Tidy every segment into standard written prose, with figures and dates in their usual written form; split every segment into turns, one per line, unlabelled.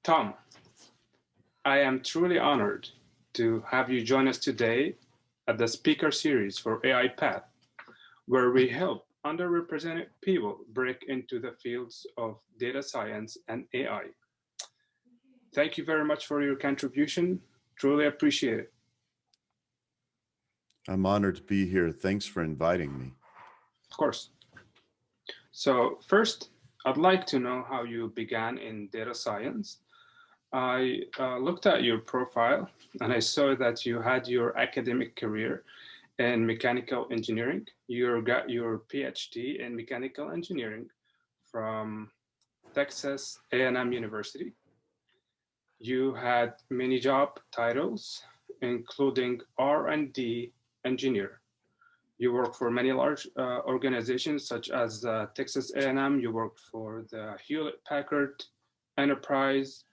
Tom, I am truly honored to have you join us today at the speaker series for AI Path, where we help underrepresented people break into the fields of data science and AI. Thank you very much for your contribution. Truly appreciate it.
I'm honored to be here. Thanks for inviting me.
Of course. So, first, I'd like to know how you began in data science. I looked at your profile and I saw that you had your academic career in mechanical engineering. You got your PhD in mechanical engineering from Texas A&M University. You had many job titles, including R&D engineer. You worked for many large organizations such as Texas A&M. You worked for the Hewlett Packard Enterprise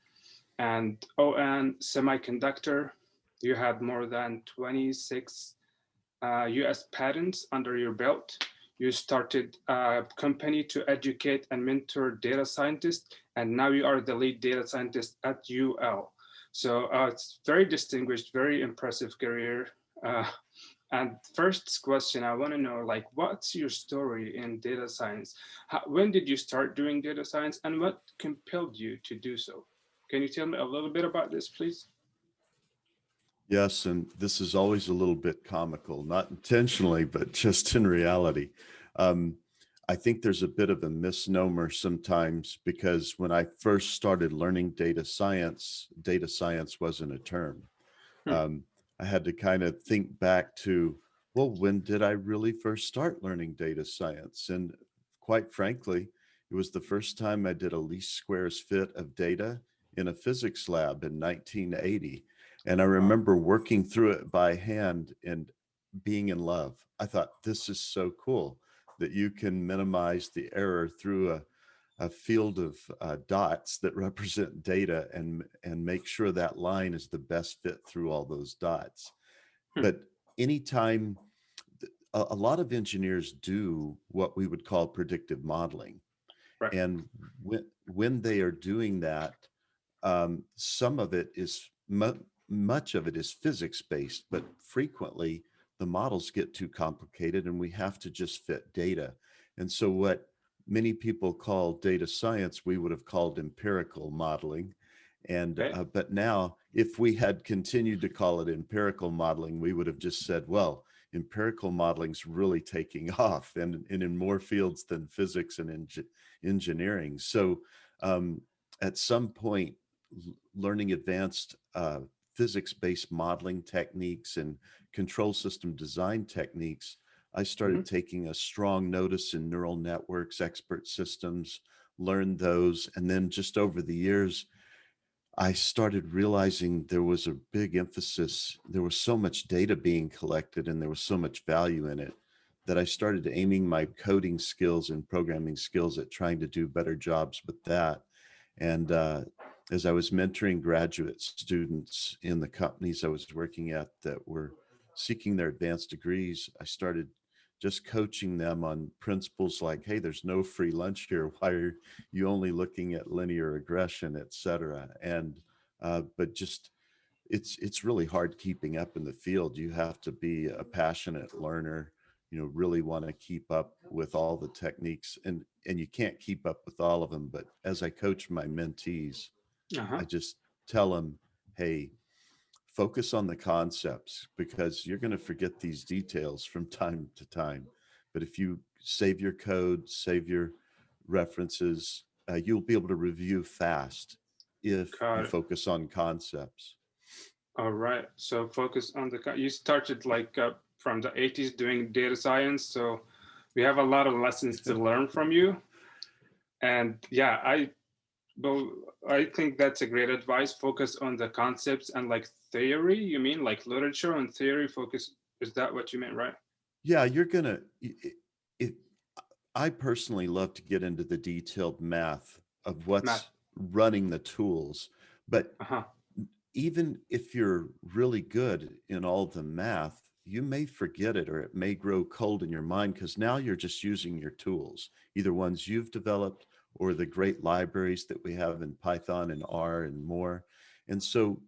and ON Semiconductor. You had more than 26 US patents under your belt. You started a company to educate and mentor data scientists, and now you are the lead data scientist at UL. So it's very distinguished, very impressive career. Uh, and first question, I want to know, like, what's your story in data science? When did you start doing data science, and what compelled you to do so? Can you tell me a little bit about this, please?
Yes, and this is always a little bit comical, not intentionally, but just in reality. Um, I think there's a bit of a misnomer sometimes because when I first started learning data science wasn't a term.
Hmm.
Um, I had to kind of think back to, well, when did I really first start learning data science? And quite frankly, it was the first time I did a least squares fit of data in a physics lab in 1980. And I
Wow.
remember working through it by hand and being in love. I thought, this is so cool that you can minimize the error through a field of dots that represent data and make sure that line is the best fit through all those dots.
Hmm.
But anytime a lot of engineers do what we would call predictive modeling,
Right.
and when they are doing that, some of it is much of it is physics based, but frequently the models get too complicated and we have to just fit data. And so what many people call data science, we would have called empirical modeling. And
Okay.
but now, if we had continued to call it empirical modeling, we would have just said, well, empirical modeling's really taking off, and in more fields than physics and engineering. So um, at some point, learning advanced physics-based modeling techniques and control system design techniques, I
Hmm.
started taking a strong notice in neural networks, expert systems, learned those, and then just over the years, I started realizing there was a big emphasis. There was so much data being collected and there was so much value in it that I started aiming my coding skills and programming skills at trying to do better jobs with that. And as I was mentoring graduate students in the companies I was working at that were seeking their advanced degrees, I started just coaching them on principles like, hey, there's no free lunch here. Why are you only looking at linear regression, et cetera? And but just it's really hard keeping up in the field. You have to be a passionate learner, really want to keep up with all the techniques, and you can't keep up with all of them. But as I coach my mentees,
Uh-huh.
I just tell them, hey, focus on the concepts because you're going to forget these details from time to time. But if you save your code, save your references, you'll be able to review fast if you
Got it.
focus on concepts.
All right. So focus on you started like from the 80s doing data science. So we have a lot of lessons to learn from you. And yeah, but I think that's a great advice. Focus on the concepts and like theory. You mean like literature and theory focus? Is that what you meant, right?
Yeah, you're gonna. It, I personally love to get into the detailed math of
Math.
what's running the tools, but
Uh-huh.
even if you're really good in all the math, you may forget it or it may grow cold in your mind because now you're just using your tools, either ones you've developed or the great libraries that we have in Python and R and more. And so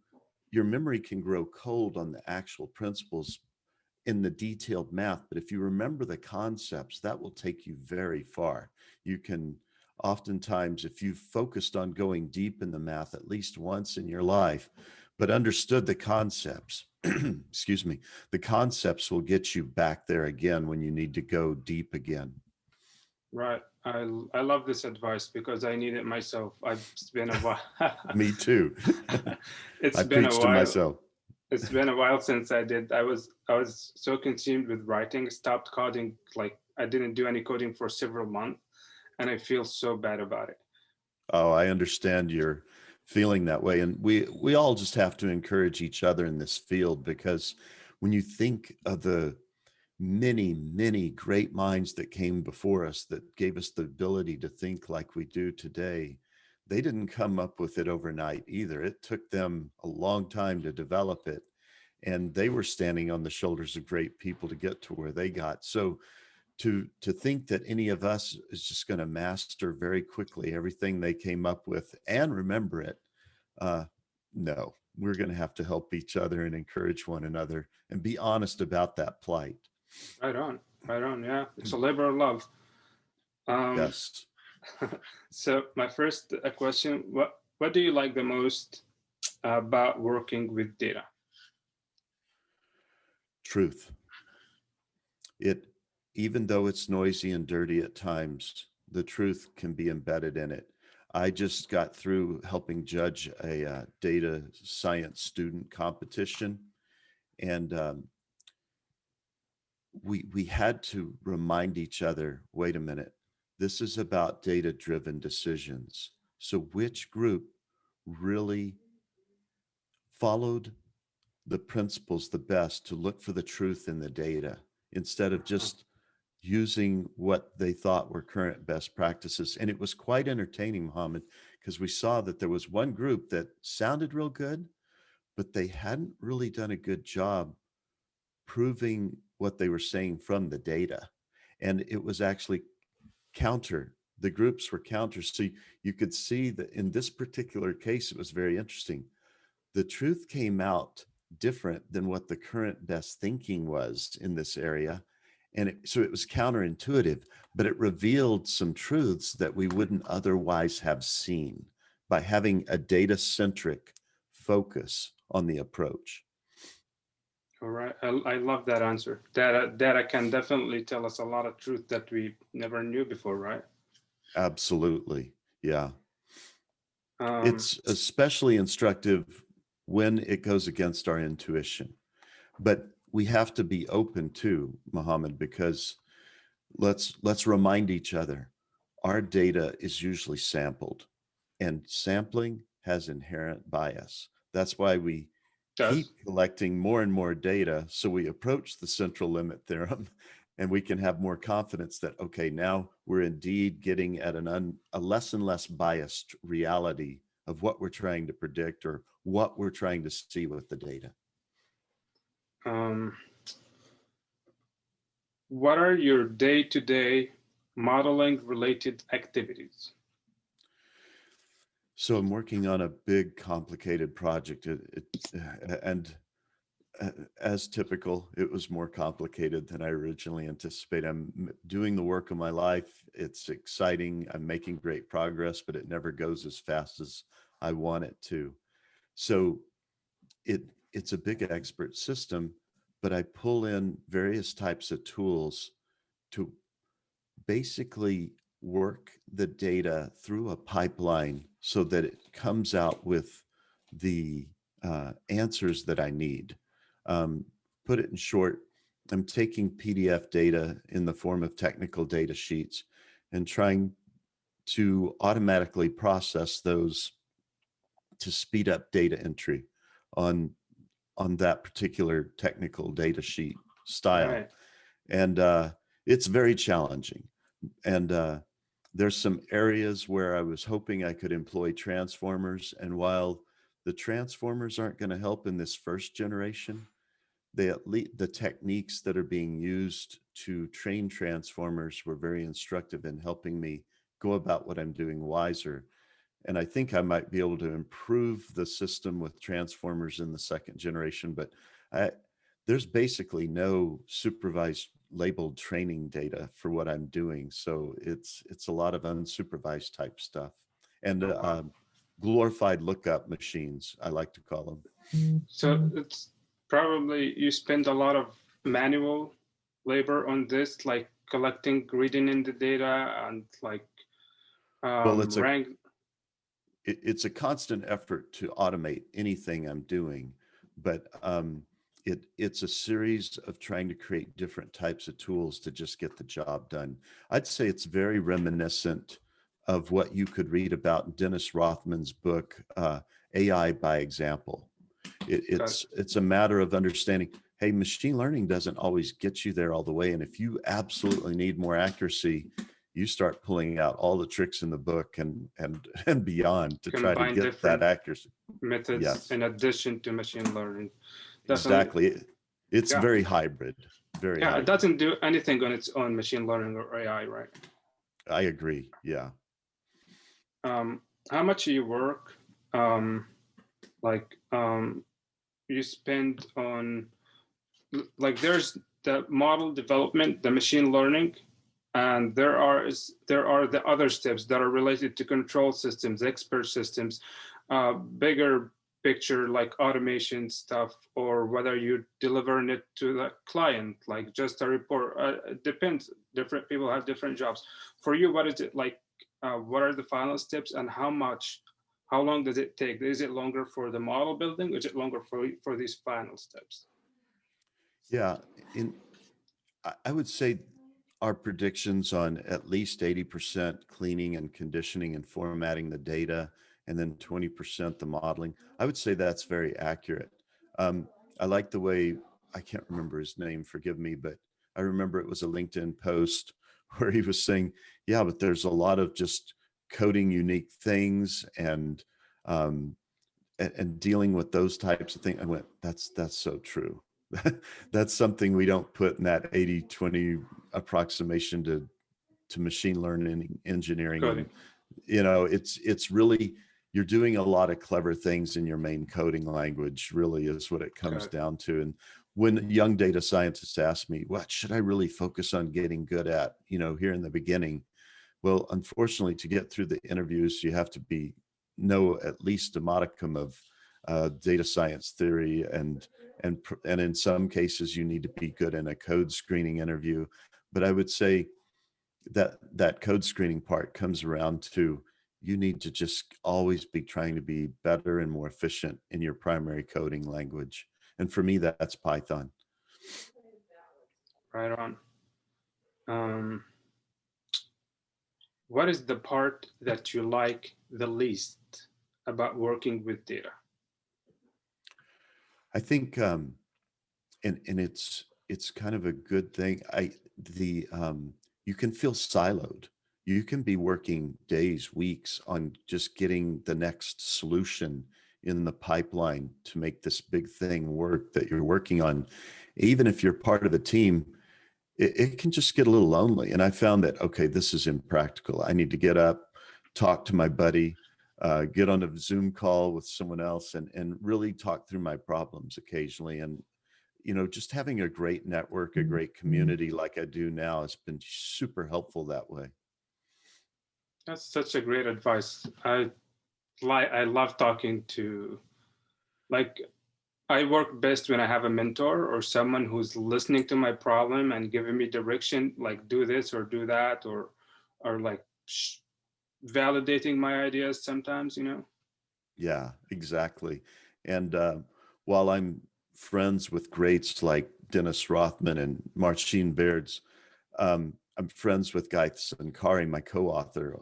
your memory can grow cold on the actual principles in the detailed math, but if you remember the concepts, that will take you very far. You can oftentimes, if you've focused on going deep in the math at least once in your life, but understood the concepts, excuse me, the concepts will get you back there again when you need to go deep again.
Right. I love this advice because I need it myself. It's been a while.
Me too.
It's
I
been a
preach to
while.
myself.
It's been a while since I did. I was so consumed with writing, stopped coding. Like I didn't do any coding for several months, and I feel so bad about it.
Oh, I understand you're feeling that way. And we all just have to encourage each other in this field, because when you think of the many, many great minds that came before us that gave us the ability to think like we do today, they didn't come up with it overnight either. It took them a long time to develop it. And they were standing on the shoulders of great people to get to where they got. So to think that any of us is just going to master very quickly everything they came up with and remember it, uh, no, we're going to have to help each other and encourage one another and be honest about that plight.
Right on, right on. Yeah, it's a labor of love. Um,
Yes.
so my first question: what do you like the most about working with data?
Truth. It, even though it's noisy and dirty at times, the truth can be embedded in it. I just got through helping judge a data science student competition, and we had to remind each other, wait a minute, this is about data driven decisions. So which group really followed the principles the best to look for the truth in the data instead of just using what they thought were current best practices? And it was quite entertaining, Mohammed, because we saw that there was one group that sounded real good, but they hadn't really done a good job proving what they were saying from the data. And it was actually counter. The groups were counter. So you could see that in this particular case, it was very interesting. The truth came out different than what the current best thinking was in this area. And so it was counterintuitive, but it revealed some truths that we wouldn't otherwise have seen by having a data centric focus on the approach.
All right, I love that answer. Data can definitely tell us a lot of truth that we never knew before, right?
Absolutely. Yeah.
Um,
It's especially instructive when it goes against our intuition. But we have to be open too, Mohammed, because let's remind each other, our data is usually sampled, and sampling has inherent bias. That's why we
does
keep collecting more and more data, so we approach the central limit theorem and we can have more confidence that, okay, now we're indeed getting at a less and less biased reality of what we're trying to predict or what we're trying to see with the data.
um, what are your day-to-day modeling related activities?
So I'm working on a big, complicated project, and as typical, it was more complicated than I originally anticipated. I'm doing the work of my life. It's exciting. I'm making great progress, but it never goes as fast as I want it to. So it it's a big expert system, but I pull in various types of tools to basically work the data through a pipeline so that it comes out with the answers that I need. Um, Put it in short, I'm taking PDF data in the form of technical data sheets and trying to automatically process those to speed up data entry on that particular technical data sheet style.
Right.
And it's very challenging. And there's some areas where I was hoping I could employ transformers. And while the transformers aren't going to help in this first generation, they at least the techniques that are being used to train transformers were very instructive in helping me go about what I'm doing wiser. And I think I might be able to improve the system with transformers in the second generation, but I, there's basically no supervised labeled training data for what I'm doing. So it's a lot of unsupervised type stuff and
Oh, wow.
glorified lookup machines, I like to call them.
So it's probably you spend a lot of manual labor on this, like collecting, reading in the data, and like
Well,
rank.
it's a constant effort to automate anything I'm doing, but it's a series of trying to create different types of tools to just get the job done. I'd say it's very reminiscent of what you could read about in Dennis Rothman's book, AI by Example.
Got it.
It's a matter of understanding, hey, machine learning doesn't always get you there all the way, and if you absolutely need more accuracy, you start pulling out all the tricks in the book and and beyond to try to
Combine
get that
different
accuracy.
methods
Yes,
in addition to machine learning. Definitely.
exactly. It's
Yeah.
very hybrid, very
Yeah. It
hybrid.
doesn't do anything on its own, machine learning or AI, right?
I agree. Yeah.
Um, how much you work, um, like you spend on, like there's the model development, the machine learning, and there are the other steps that are related to control systems, expert systems, bigger picture like automation stuff, or whether you're delivering it to the client, like just a report. It depends. Different people have different jobs. For you, what is it like? What are the final steps, and how long does it take? Is it longer for the model building, or is it longer for these final steps?
Yeah. In I would say our predictions on at least 80% cleaning and conditioning and formatting the data, and then 20% the modeling. I would say that's very accurate. Um, I like the way, I can't remember his name, forgive me, but I remember it was a LinkedIn post where he was saying, yeah, but there's a lot of just coding unique things um, and dealing with those types of things. I went, that's so true. That's something we don't put in that 80-20 approximation to machine learning engineering.
Coding.
And it's really, you're doing a lot of clever things in your main coding language, really is what it comes
Code.
down to. And when young data scientists ask me, what should I really focus on getting good at, here in the beginning? Well, unfortunately, to get through the interviews, you have to know at least a modicum of data science theory, and in some cases, you need to be good in a code screening interview. But I would say that code screening part comes around to, you need to just always be trying to be better and more efficient in your primary coding language. And for me, that's Python.
Right on. Um, what is the part that you like the least about working with data?
I think and it's kind of a good thing. You can feel siloed. You can be working days, weeks on just getting the next solution in the pipeline to make this big thing work that you're working on. Even if you're part of a team, it can just get a little lonely. And I found that, okay, this is impractical. I need to get up, talk to my buddy, get on a Zoom call with someone else, and really talk through my problems occasionally. And just having a great network, a great community like I do now has been super helpful that way.
That's such a great advice. I love talking to, like, I work best when I have a mentor or someone who's listening to my problem and giving me direction, like do this or do that, or like validating my ideas sometimes.
Yeah, exactly. And while I'm friends with greats like Dennis Rothman and Marcin Bairds, I'm friends with Guy Sankari, my co-author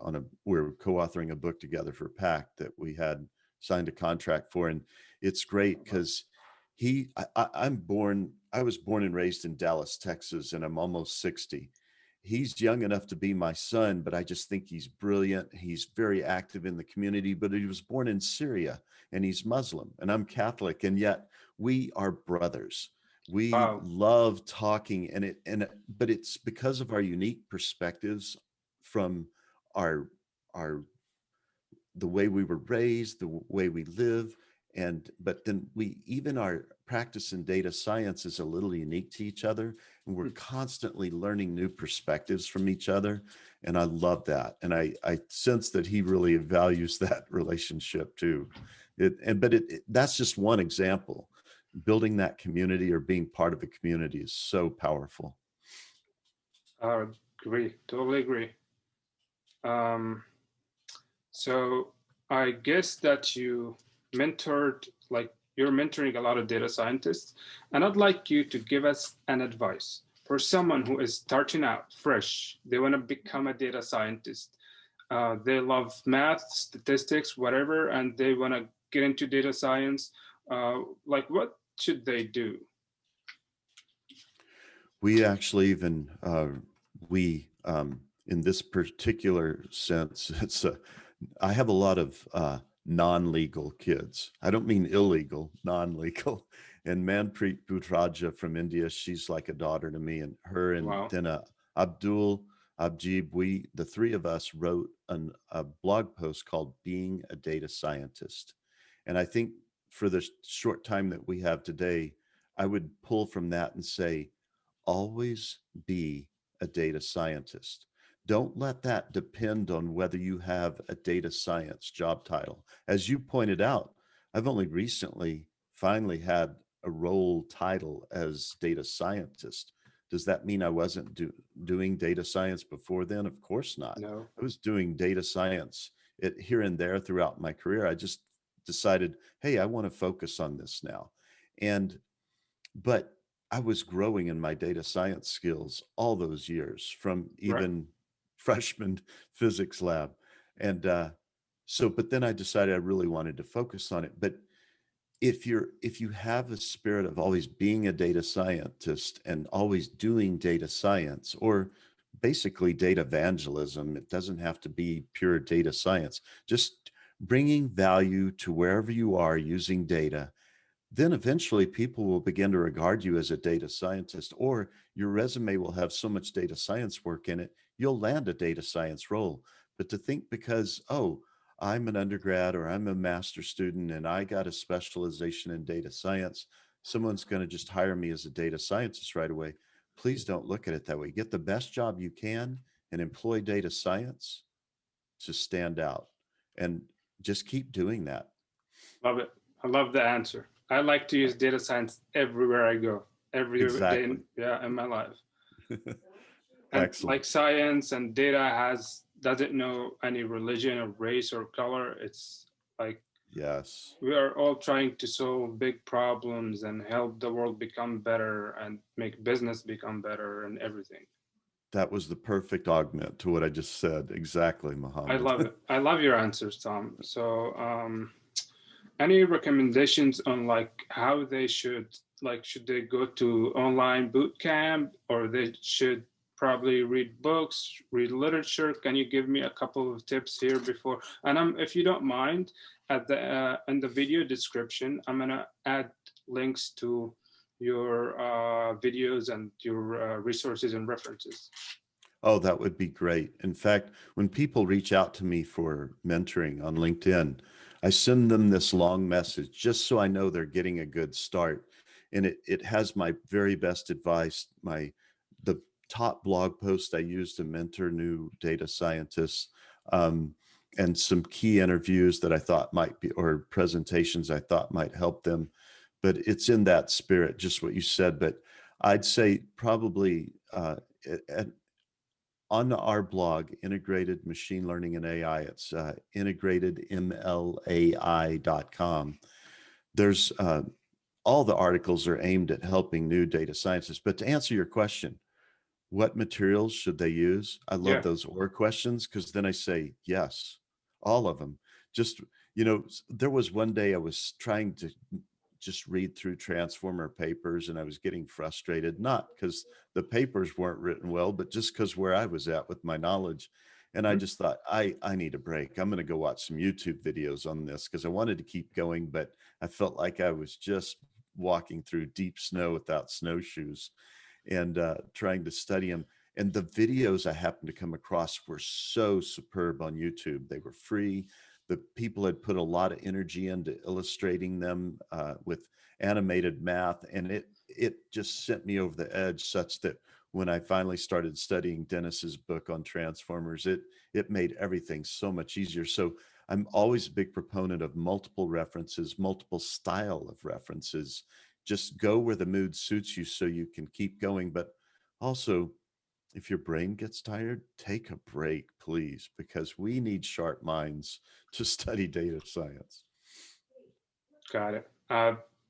we're co-authoring a book together for PAC that we had signed a contract for. And it's great because I was born and raised in Dallas, Texas, and I'm almost 60. He's young enough to be my son, but I just think he's brilliant. He's very active in the community, but he was born in Syria and he's Muslim and I'm Catholic. And yet we are brothers. We
Wow.
love talking, but it's because of our unique perspectives from our the way we were raised, the way we live, and but then we even our practice in data science is a little unique to each other, and we're constantly learning new perspectives from each other, and I love that, and I sense that he really values that relationship too. That's just one example. Building that community or being part of a community is so powerful.
Agree, totally agree. Um, so I guess that you're mentoring a lot of data scientists, and I'd like you to give us an advice for someone who is starting out fresh. They want to become a data scientist. They love math, statistics, whatever, and they want to get into data science. Like, what should they do?
We actually even we in this particular sense, I have a lot of non-legal kids. I don't mean illegal, non-legal. And Manpreet Bhutraja from India, she's like a daughter to me, and her and
Wow,
then Abdul Abjib, the three of us wrote a blog post called "Being a Data Scientist," and I think for the short time that we have today, I would pull from that and say, always be a data scientist. Don't let that depend on whether you have a data science job title. As you pointed out, I've only recently finally had a role title as data scientist. Does that mean I wasn't doing data science before then? Of course not.
no,
I was doing data science here and there throughout my career. I just decided, hey, I want to focus on this now. And but I was growing in my data science skills all those years from
right,
even freshman physics lab. And but then I decided I really wanted to focus on it. But if you have a spirit of always being a data scientist and always doing data science, or basically data evangelism, it doesn't have to be pure data science, just bringing value to wherever you are using data, then eventually people will begin to regard you as a data scientist, or your resume will have so much data science work in it, you'll land a data science role. But to think because, oh, I'm an undergrad or I'm a master student and I got a specialization in data science, someone's going to just hire me as a data scientist right away. Please don't look at it that way. Get the best job you can and employ data science to stand out, and just keep doing that.
love it. I love the answer. I like to use data science everywhere I go, every day,
Exactly.
yeah, in my life. And
Excellent.
like science and data doesn't know any religion or race or color. It's like
Yes.
we are all trying to solve big problems and help the world become better and make business become better and everything.
That was the perfect augment to what I just said. Exactly,
I
Mohammed.
love it. I love your answers, Tom. So any recommendations on like how they should they go to online boot camp, or they should probably read books, read literature? Can you give me a couple of tips here before? And if you don't mind, at the in the video description, I'm gonna add links to your videos and your resources and references.
Oh, that would be great. In fact, when people reach out to me for mentoring on LinkedIn, I send them this long message just so I know they're getting a good start. And it has my very best advice, the top blog post I use to mentor new data scientists, um, and some key interviews that I thought might be, or presentations I thought might help them. But it's in that spirit, just what you said. But I'd say probably at on our blog, Integrated Machine Learning and AI, it's integratedmlai.com. There's all the articles are aimed at helping new data scientists. But to answer your question, what materials should they use? I love
Yeah.
those or questions because then I say yes, all of them. Just, there was one day I was trying to just read through transformer papers and I was getting frustrated, not because the papers weren't written well, but just because where I was at with my knowledge. And I
Mhm.
just thought, I need a break. I'm going to go watch some YouTube videos on this because I wanted to keep going, but I felt like I was just walking through deep snow without snowshoes and trying to study them. And the videos I happened to come across were so superb on YouTube. They were free. The people had put a lot of energy into illustrating them with animated math, and it just sent me over the edge, such that when I finally started studying Dennis's book on transformers, it made everything so much easier. So I'm always a big proponent of multiple references, multiple style of references. Just go where the mood suits you so you can keep going. But also, if your brain gets tired, take a break, please, because we need sharp minds to study data science.
Got it.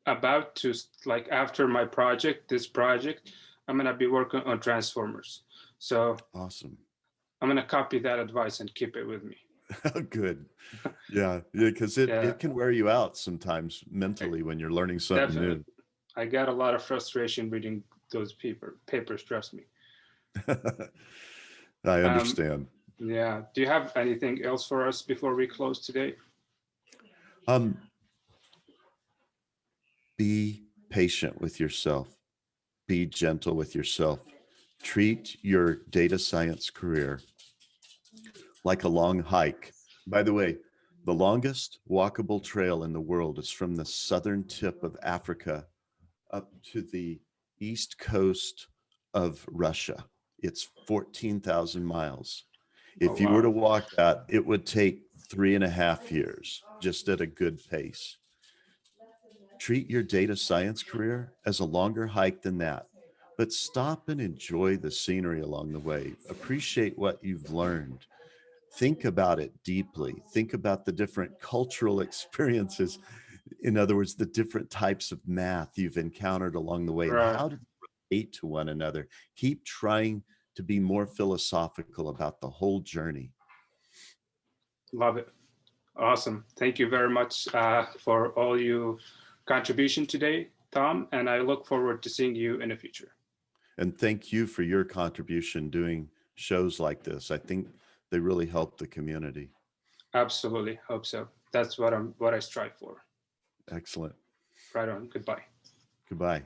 About to like after my project, this project, I'm gonna be working on transformers. So
Awesome.
I'm gonna copy that advice and keep it with me.
Good. Yeah, because
Yeah,
it can wear you out sometimes mentally when you're learning something
definitely.
new.
I got a lot of frustration reading those papers, trust me.
I
Um,
understand.
yeah. Do you have anything else for us before we close today?
Um, be patient with yourself. Be gentle with yourself. Treat your data science career like a long hike. By the way, the longest walkable trail in the world is from the southern tip of Africa up to the east coast of Russia. It's 14,000 miles.
Oh,
If you were to
wow.
walk that, it would take 3.5 years, just at a good pace. Treat your data science career as a longer hike than that, but stop and enjoy the scenery along the way. Appreciate what you've learned. Think about it deeply. Think about the different cultural experiences. In other words, the different types of math you've encountered along the way, and
Right.
how to relate to one another. Keep trying to be more philosophical about the whole journey.
Love it. Awesome. Thank you very much for all your contribution today, Thom, and I look forward to seeing you in the future.
And thank you for your contribution doing shows like this. I think they really help the community.
Absolutely. Hope so. That's what I strive for.
Excellent.
Right on. Goodbye.
Goodbye.